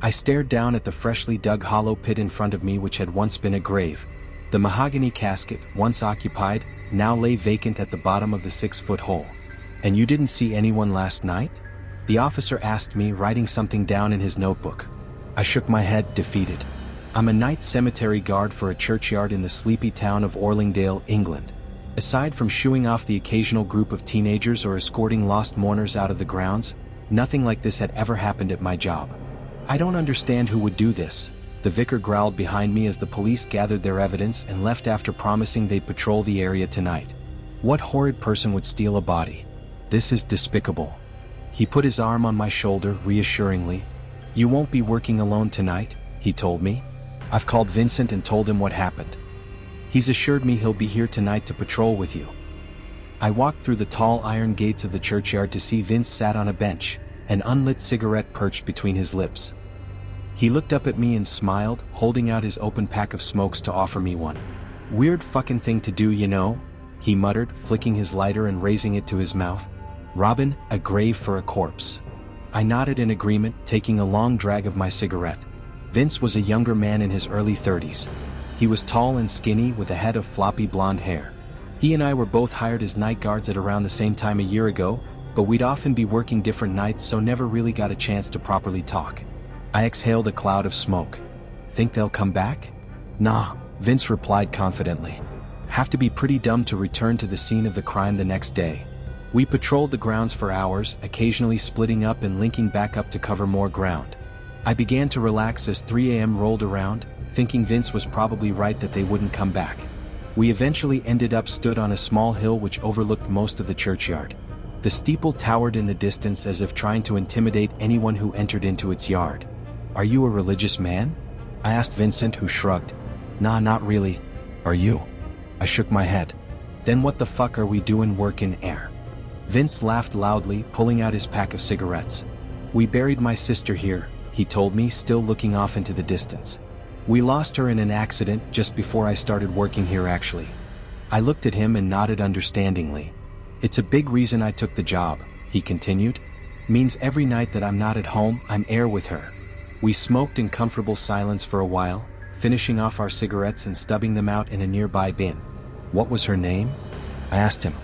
I stared down at the freshly dug hollow pit in front of me which had once been a grave. The mahogany casket, once occupied, now lay vacant at the bottom of the 6-foot hole. "And you didn't see anyone last night?" the officer asked me, writing something down in his notebook. I shook my head, defeated. I'm a night cemetery guard for a churchyard in the sleepy town of Orlingdale, England. Aside from shooing off the occasional group of teenagers or escorting lost mourners out of the grounds, nothing like this had ever happened at my job. "I don't understand who would do this," the vicar growled behind me as the police gathered their evidence and left after promising they'd patrol the area tonight. "What horrid person would steal a body? This is despicable." He put his arm on my shoulder reassuringly. "You won't be working alone tonight," he told me. "I've called Vincent and told him what happened. He's assured me he'll be here tonight to patrol with you." I walked through the tall iron gates of the churchyard to see Vince sat on a bench, an unlit cigarette perched between his lips. He looked up at me and smiled, holding out his open pack of smokes to offer me one. "Weird fucking thing to do, you know," he muttered, flicking his lighter and raising it to his mouth. "Robbin' a grave for a corpse." I nodded in agreement, taking a long drag of my cigarette. Vince was a younger man in his early 30s. He was tall and skinny with a head of floppy blonde hair. He and I were both hired as night guards at around the same time a year ago, but we'd often be working different nights, so never really got a chance to properly talk. I exhaled a cloud of smoke. "Think they'll come back?" "Nah," Vince replied confidently. "Have to be pretty dumb to return to the scene of the crime the next day." We patrolled the grounds for hours, occasionally splitting up and linking back up to cover more ground. I began to relax as 3 a.m. rolled around, thinking Vince was probably right that they wouldn't come back. We eventually ended up stood on a small hill which overlooked most of the churchyard. The steeple towered in the distance as if trying to intimidate anyone who entered into its yard. "Are you a religious man?" I asked Vincent, who shrugged. "Nah, not really. Are you?" I shook my head. "Then what the fuck are we doing working air?" Vince laughed loudly, pulling out his pack of cigarettes. "We buried my sister here," he told me, still looking off into the distance. "We lost her in an accident just before I started working here actually." I looked at him and nodded understandingly. "It's a big reason I took the job," he continued. "Means every night that I'm not at home, I'm air with her." We smoked in comfortable silence for a while, finishing off our cigarettes and stubbing them out in a nearby bin. "What was her name?" I asked him.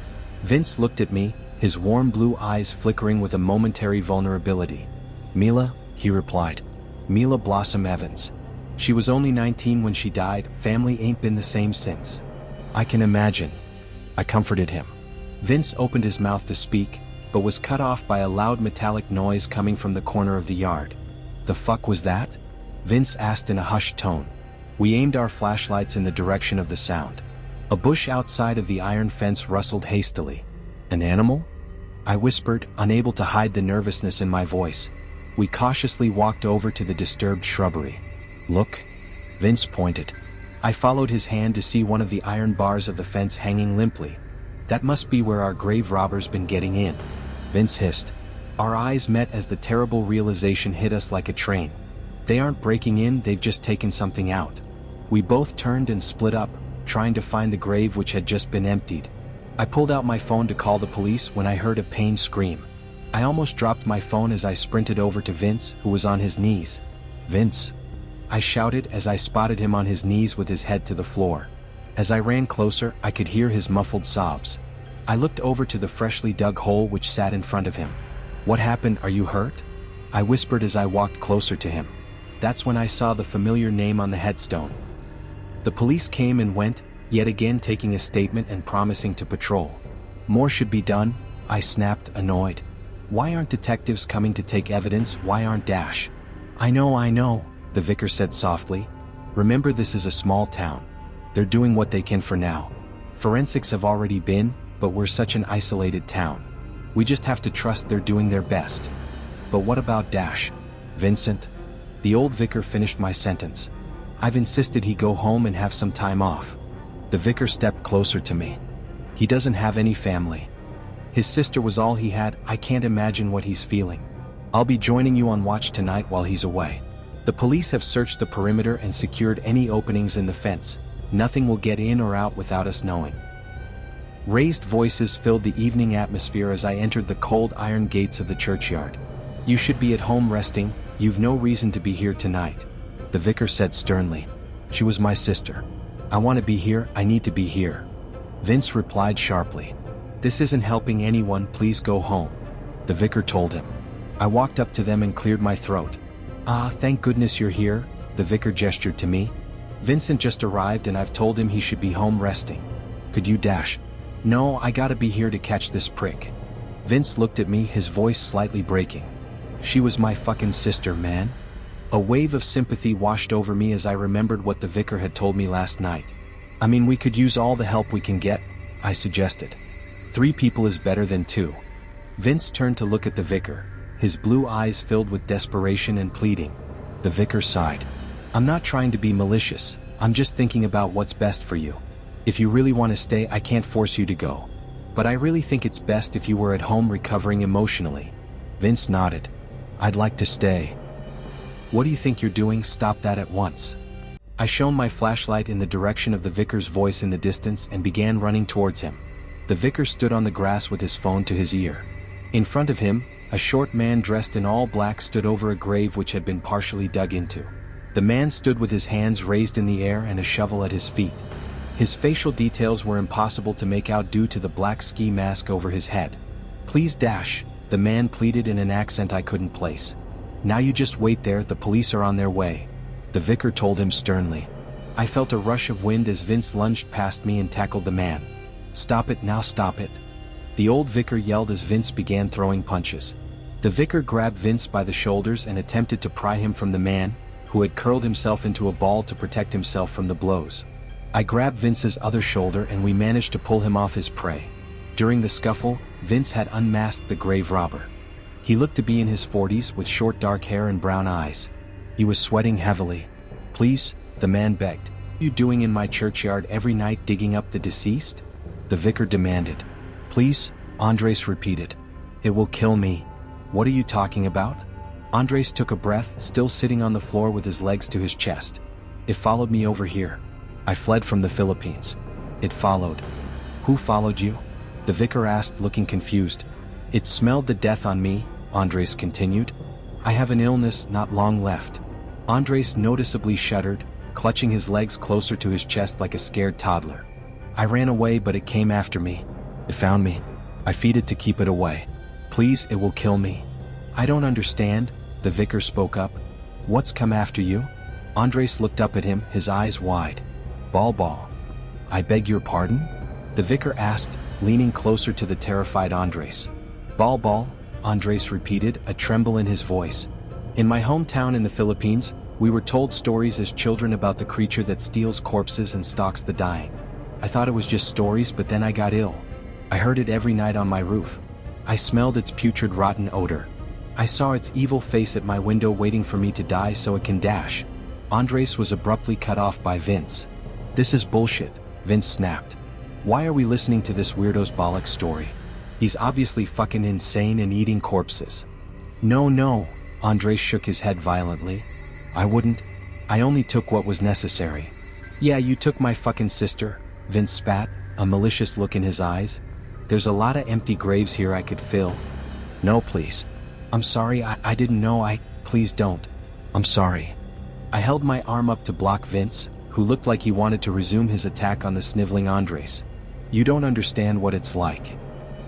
Vince looked at me, his warm blue eyes flickering with a momentary vulnerability. "Mila," he replied. "Mila Blossom Evans. She was only 19 when she died, family ain't been the same since." "I can imagine." I comforted him. Vince opened his mouth to speak, but was cut off by a loud metallic noise coming from the corner of the yard. "The fuck was that?" Vince asked in a hushed tone. We aimed our flashlights in the direction of the sound. A bush outside of the iron fence rustled hastily. "An animal?" I whispered, unable to hide the nervousness in my voice. We cautiously walked over to the disturbed shrubbery. "Look." Vince pointed. I followed his hand to see one of the iron bars of the fence hanging limply. "That must be where our grave robber's been getting in," Vince hissed. Our eyes met as the terrible realization hit us like a train. They aren't breaking in, they've just taken something out. We both turned and split up, trying to find the grave which had just been emptied. I pulled out my phone to call the police when I heard a pained scream. I almost dropped my phone as I sprinted over to Vince, who was on his knees. "Vince!" I shouted as I spotted him on his knees with his head to the floor. As I ran closer, I could hear his muffled sobs. I looked over to the freshly dug hole which sat in front of him. "What happened, are you hurt?" I whispered as I walked closer to him. That's when I saw the familiar name on the headstone. The police came and went, yet again taking a statement and promising to patrol. "More should be done," I snapped, annoyed. "Why aren't detectives coming to take evidence? Why aren't Dash?" I know," the vicar said softly. "Remember, this is a small town. They're doing what they can for now. Forensics have already been, but we're such an isolated town. We just have to trust they're doing their best." "But what about Dash?" "Vincent?" The old vicar finished my sentence. "I've insisted he go home and have some time off." The vicar stepped closer to me. "He doesn't have any family. His sister was all he had. I can't imagine what he's feeling. I'll be joining you on watch tonight while he's away. The police have searched the perimeter and secured any openings in the fence. Nothing will get in or out without us knowing." Raised voices filled the evening atmosphere as I entered the cold iron gates of the churchyard. "You should be at home resting," "You've no reason to be here tonight," the vicar said sternly. "She was my sister. I want to be here, I need to be here." Vince replied sharply. "This isn't helping anyone, please go home," the vicar told him. I walked up to them and cleared my throat. "Ah, thank goodness you're here," the vicar gestured to me. "Vincent just arrived and I've told him he should be home resting. Could you dash?" "No, I gotta be here to catch this prick." Vince looked at me, his voice slightly breaking. "She was my fucking sister, man." A wave of sympathy washed over me as I remembered what the vicar had told me last night. "I mean, we could use all the help we can get," I suggested. "3 people is better than 2. Vince turned to look at the vicar, his blue eyes filled with desperation and pleading. The vicar sighed. "I'm not trying to be malicious, I'm just thinking about what's best for you. If you really want to stay, I can't force you to go. But I really think it's best if you were at home recovering emotionally." Vince nodded. "I'd like to stay." "What do you think you're doing? Stop that at once." I shone my flashlight in the direction of the vicar's voice in the distance and began running towards him. The vicar stood on the grass with his phone to his ear. In front of him, a short man dressed in all black stood over a grave which had been partially dug into. The man stood with his hands raised in the air and a shovel at his feet. His facial details were impossible to make out due to the black ski mask over his head. "Please dash," the man pleaded in an accent I couldn't place. "Now you just wait there, the police are on their way," the vicar told him sternly. I felt a rush of wind as Vince lunged past me and tackled the man. "Stop it now, stop it," the old vicar yelled as Vince began throwing punches. The vicar grabbed Vince by the shoulders and attempted to pry him from the man, who had curled himself into a ball to protect himself from the blows. I grabbed Vince's other shoulder and we managed to pull him off his prey. During the scuffle, Vince had unmasked the grave robber. He looked to be in his 40s with short dark hair and brown eyes. He was sweating heavily. "Please," the man begged. "What are you doing in my churchyard every night, digging up the deceased?" the vicar demanded. "Please," Andres repeated. "It will kill me." "What are you talking about?" Andres took a breath, still sitting on the floor with his legs to his chest. "It followed me over here. I fled from the Philippines. It followed." "Who followed you?" the vicar asked, looking confused. "It smelled the death on me," Andres continued. "I have an illness, not long left." Andres noticeably shuddered, clutching his legs closer to his chest like a scared toddler. "I ran away, but it came after me. It found me. I feed it to keep it away. Please, it will kill me." "I don't understand," the vicar spoke up. "What's come after you?" Andres looked up at him, his eyes wide. "Bal Bal." "I beg your pardon?" the vicar asked, leaning closer to the terrified Andres. "Bal Bal," Andres repeated, a tremble in his voice. "In my hometown in the Philippines, we were told stories as children about the creature that steals corpses and stalks the dying. I thought it was just stories, but then I got ill. I heard it every night on my roof. I smelled its putrid rotten odor. I saw its evil face at my window waiting for me to die so it can dash." Andres was abruptly cut off by Vince. "This is bullshit," Vince snapped. "Why are we listening to this weirdo's bollock story? He's obviously fucking insane and eating corpses." No, Andres shook his head violently. "I wouldn't. I only took what was necessary." "Yeah, you took my fucking sister," Vince spat, a malicious look in his eyes. "There's a lot of empty graves here I could fill." "No, please. I'm sorry, I didn't know, please don't. I'm sorry." I held my arm up to block Vince, who looked like he wanted to resume his attack on the sniveling Andres. "You don't understand what it's like,"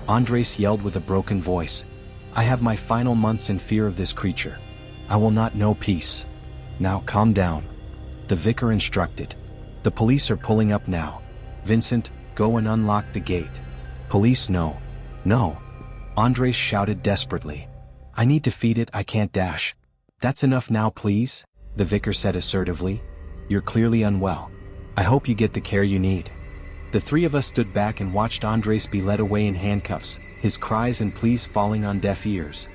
Andres yelled with a broken voice. "I have my final months in fear of this creature. I will not know peace." "Now calm down," the vicar instructed. "The police are pulling up now. Vincent, go and unlock the gate." "Police, no. No," Andres shouted desperately. "I need to feed it, I can't dash." "That's enough now, please," the vicar said assertively. "You're clearly unwell. I hope you get the care you need." The 3 of us stood back and watched Andres be led away in handcuffs, his cries and pleas falling on deaf ears.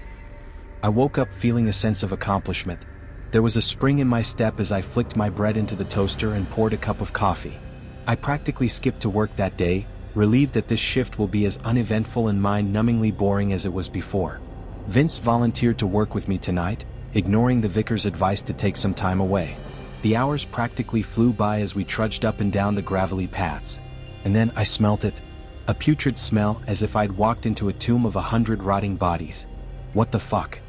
I woke up feeling a sense of accomplishment. There was a spring in my step as I flicked my bread into the toaster and poured a cup of coffee. I practically skipped to work that day, relieved that this shift will be as uneventful and mind-numbingly boring as it was before. Vince volunteered to work with me tonight, ignoring the vicar's advice to take some time away. The hours practically flew by as we trudged up and down the gravelly paths. And then I smelt it. A putrid smell, as if I'd walked into a tomb of 100 rotting bodies. "What the fuck?"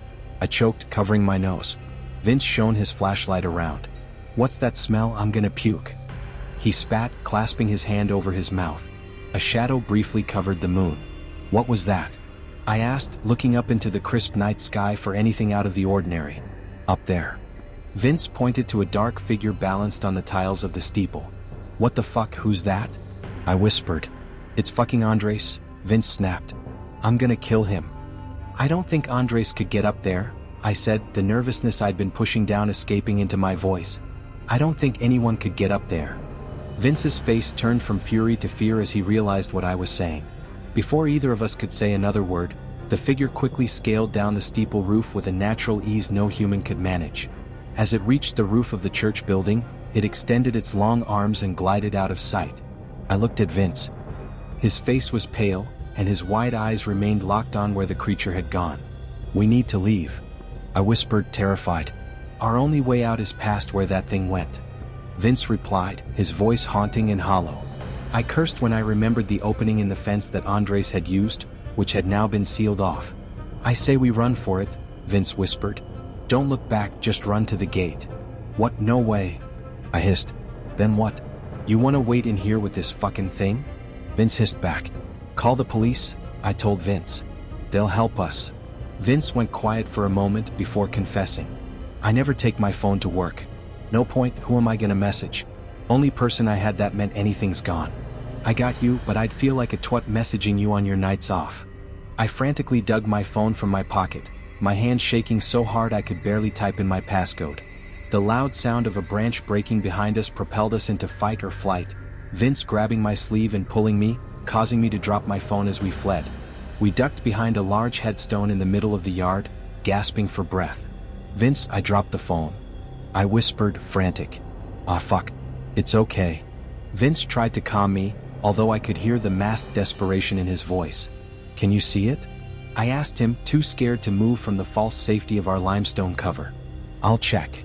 I choked, covering my nose. Vince shone his flashlight around. "What's that smell? I'm gonna puke." He spat, clasping his hand over his mouth. A shadow briefly covered the moon. "What was that?" I asked, looking up into the crisp night sky for anything out of the ordinary. "Up there." Vince pointed to a dark figure balanced on the tiles of the steeple. "What the fuck, who's that?" I whispered. "It's fucking Andres," Vince snapped. "I'm gonna kill him." "I don't think Andres could get up there," I said, the nervousness I'd been pushing down escaping into my voice. "I don't think anyone could get up there." Vince's face turned from fury to fear as he realized what I was saying. Before either of us could say another word, the figure quickly scaled down the steeple roof with a natural ease no human could manage. As it reached the roof of the church building, it extended its long arms and glided out of sight. I looked at Vince. His face was pale, and his wide eyes remained locked on where the creature had gone. "We need to leave," I whispered, terrified. "Our only way out is past where that thing went." Vince replied, his voice haunting and hollow. I cursed when I remembered the opening in the fence that Andres had used, which had now been sealed off. "I say we run for it," Vince whispered. "Don't look back, just run to the gate." "What? No way," I hissed. "Then what? You wanna wait in here with this fucking thing?" Vince hissed back. "Call the police," I told Vince. "They'll help us." Vince went quiet for a moment before confessing. "I never take my phone to work. No point, who am I gonna message? Only person I had that meant anything's gone. I got you, but I'd feel like a twat messaging you on your nights off." I frantically dug my phone from my pocket, my hand shaking so hard I could barely type in my passcode. The loud sound of a branch breaking behind us propelled us into fight or flight, Vince grabbing my sleeve and pulling me, causing me to drop my phone as we fled. We ducked behind a large headstone in the middle of the yard, gasping for breath. "Vince," I dropped the phone. I whispered, frantic. "Ah, fuck. It's okay." Vince tried to calm me, although I could hear the masked desperation in his voice. "Can you see it?" I asked him, too scared to move from the false safety of our limestone cover. "I'll check."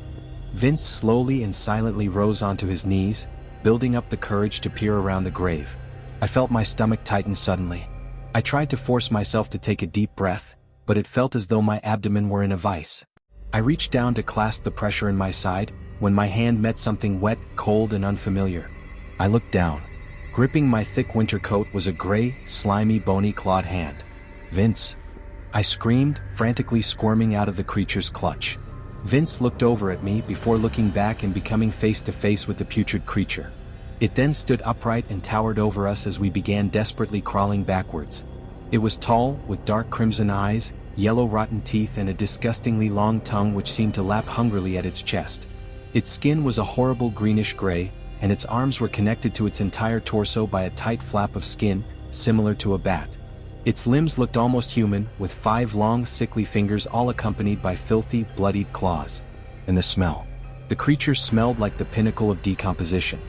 Vince slowly and silently rose onto his knees, building up the courage to peer around the grave. I felt my stomach tighten suddenly. I tried to force myself to take a deep breath, but it felt as though my abdomen were in a vice. I reached down to clasp the pressure in my side, when my hand met something wet, cold and unfamiliar. I looked down. Gripping my thick winter coat was a gray, slimy, bony clawed hand. "Vince!" I screamed, frantically squirming out of the creature's clutch. Vince looked over at me before looking back and becoming face to face with the putrid creature. It then stood upright and towered over us as we began desperately crawling backwards. It was tall, with dark crimson eyes, yellow rotten teeth and a disgustingly long tongue which seemed to lap hungrily at its chest. Its skin was a horrible greenish gray, and its arms were connected to its entire torso by a tight flap of skin, similar to a bat. Its limbs looked almost human, with 5 long, sickly fingers all accompanied by filthy, bloodied claws. And the smell. The creature smelled like the pinnacle of decomposition.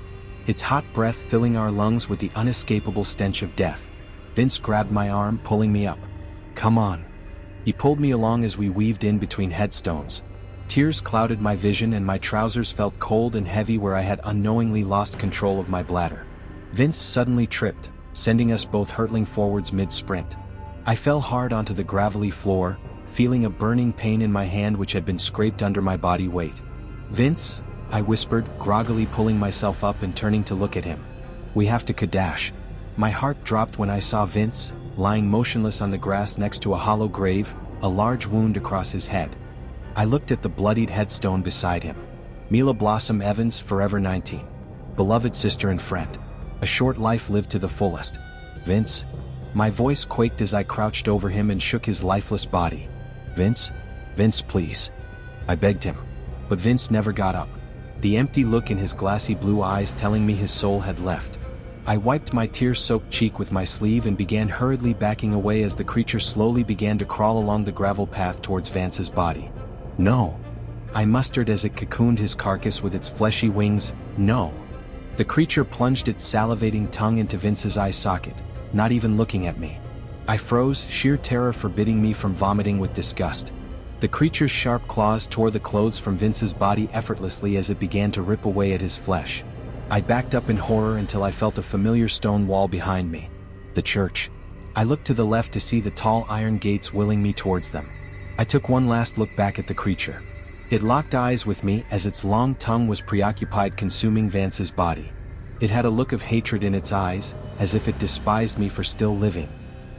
Its hot breath filling our lungs with the unescapable stench of death. Vince grabbed my arm, pulling me up. "Come on." He pulled me along as we weaved in between headstones. Tears clouded my vision and my trousers felt cold and heavy where I had unknowingly lost control of my bladder. Vince suddenly tripped, sending us both hurtling forwards mid-sprint. I fell hard onto the gravelly floor, feeling a burning pain in my hand which had been scraped under my body weight. "Vince," I whispered, groggily pulling myself up and turning to look at him. "We have to Kadash." My heart dropped when I saw Vince, lying motionless on the grass next to a hollow grave, a large wound across his head. I looked at the bloodied headstone beside him. Mila Blossom Evans, forever 19. Beloved sister and friend. A short life lived to the fullest. "Vince?" My voice quaked as I crouched over him and shook his lifeless body. "Vince? Vince, please." I begged him. But Vince never got up. The empty look in his glassy blue eyes telling me his soul had left. I wiped my tear-soaked cheek with my sleeve and began hurriedly backing away as the creature slowly began to crawl along the gravel path towards Vance's body. "No." I mustered as it cocooned his carcass with its fleshy wings. "No." The creature plunged its salivating tongue into Vince's eye socket, not even looking at me. I froze, sheer terror forbidding me from vomiting with disgust. The creature's sharp claws tore the clothes from Vince's body effortlessly as it began to rip away at his flesh. I backed up in horror until I felt a familiar stone wall behind me. The church. I looked to the left to see the tall iron gates willing me towards them. I took one last look back at the creature. It locked eyes with me as its long tongue was preoccupied consuming Vance's body. It had a look of hatred in its eyes, as if it despised me for still living.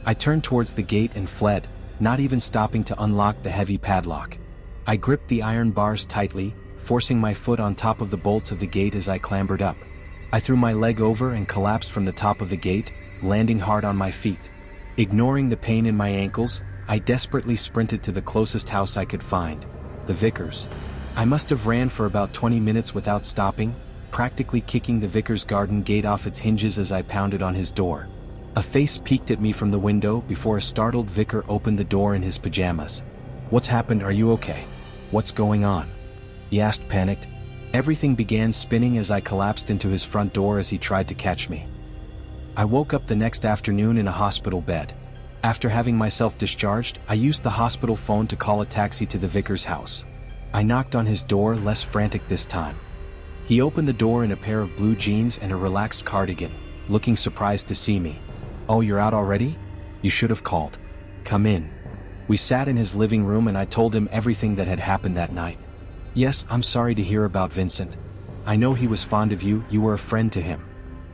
I turned towards the gate and fled, not even stopping to unlock the heavy padlock. I gripped the iron bars tightly, forcing my foot on top of the bolts of the gate as I clambered up. I threw my leg over and collapsed from the top of the gate, landing hard on my feet. Ignoring the pain in my ankles, I desperately sprinted to the closest house I could find, the vicar's. I must have ran for about 20 minutes without stopping, practically kicking the vicar's garden gate off its hinges as I pounded on his door. A face peeked at me from the window before a startled vicar opened the door in his pajamas. "What's happened? Are you okay? What's going on?" he asked, panicked. Everything began spinning as I collapsed into his front door as he tried to catch me. I woke up the next afternoon in a hospital bed. After having myself discharged, I used the hospital phone to call a taxi to the vicar's house. I knocked on his door, less frantic this time. He opened the door in a pair of blue jeans and a relaxed cardigan, looking surprised to see me. "Oh, you're out already? You should have called. Come in." We sat in his living room and I told him everything that had happened that night. "Yes, I'm sorry to hear about Vincent. I know he was fond of you, you were a friend to him."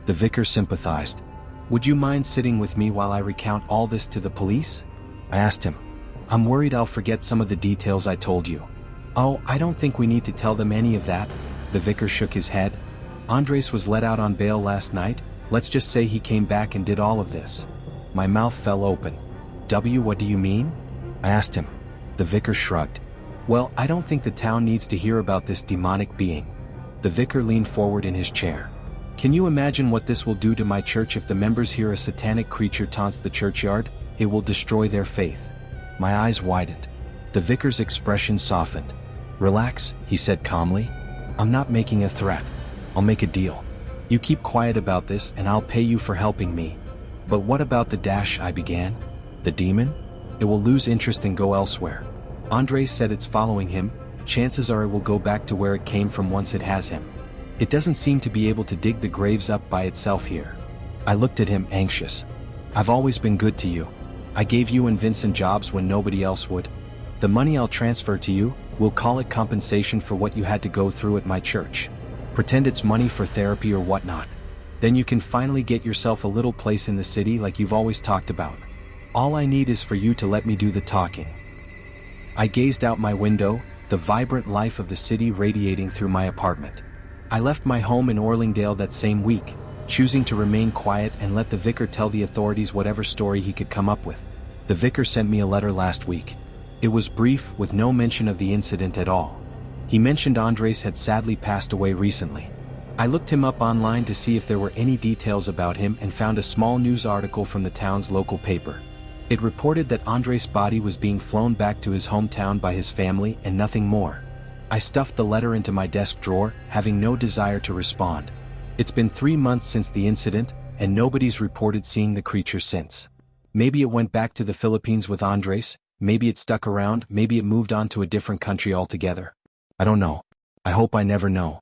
The vicar sympathized. "Would you mind sitting with me while I recount all this to the police?" I asked him. "I'm worried I'll forget some of the details I told you." "Oh, I don't think we need to tell them any of that." The vicar shook his head. "Andres was let out on bail last night, let's just say he came back and did all of this." My mouth fell open. What do you mean?" I asked him. The vicar shrugged. "Well, I don't think the town needs to hear about this demonic being." The vicar leaned forward in his chair. "Can you imagine what this will do to my church if the members hear a satanic creature taunts the churchyard? It will destroy their faith." My eyes widened. The vicar's expression softened. "Relax," he said calmly. "I'm not making a threat. I'll make a deal. You keep quiet about this and I'll pay you for helping me." "But what about the dash?" I began. "The demon? It will lose interest and go elsewhere. Andres said it's following him, chances are it will go back to where it came from once it has him. It doesn't seem to be able to dig the graves up by itself here." I looked at him, anxious. "I've always been good to you. I gave you and Vincent jobs when nobody else would. The money I'll transfer to you, we'll call it compensation for what you had to go through at my church. Pretend it's money for therapy or whatnot. Then you can finally get yourself a little place in the city like you've always talked about. All I need is for you to let me do the talking." I gazed out my window, the vibrant life of the city radiating through my apartment. I left my home in Orlingdale that same week, choosing to remain quiet and let the vicar tell the authorities whatever story he could come up with. The vicar sent me a letter last week. It was brief, with no mention of the incident at all. He mentioned Andres had sadly passed away recently. I looked him up online to see if there were any details about him and found a small news article from the town's local paper. It reported that Andres' body was being flown back to his hometown by his family and nothing more. I stuffed the letter into my desk drawer, having no desire to respond. It's been 3 months since the incident, and nobody's reported seeing the creature since. Maybe it went back to the Philippines with Andres, maybe it stuck around, maybe it moved on to a different country altogether. I don't know. I hope I never know.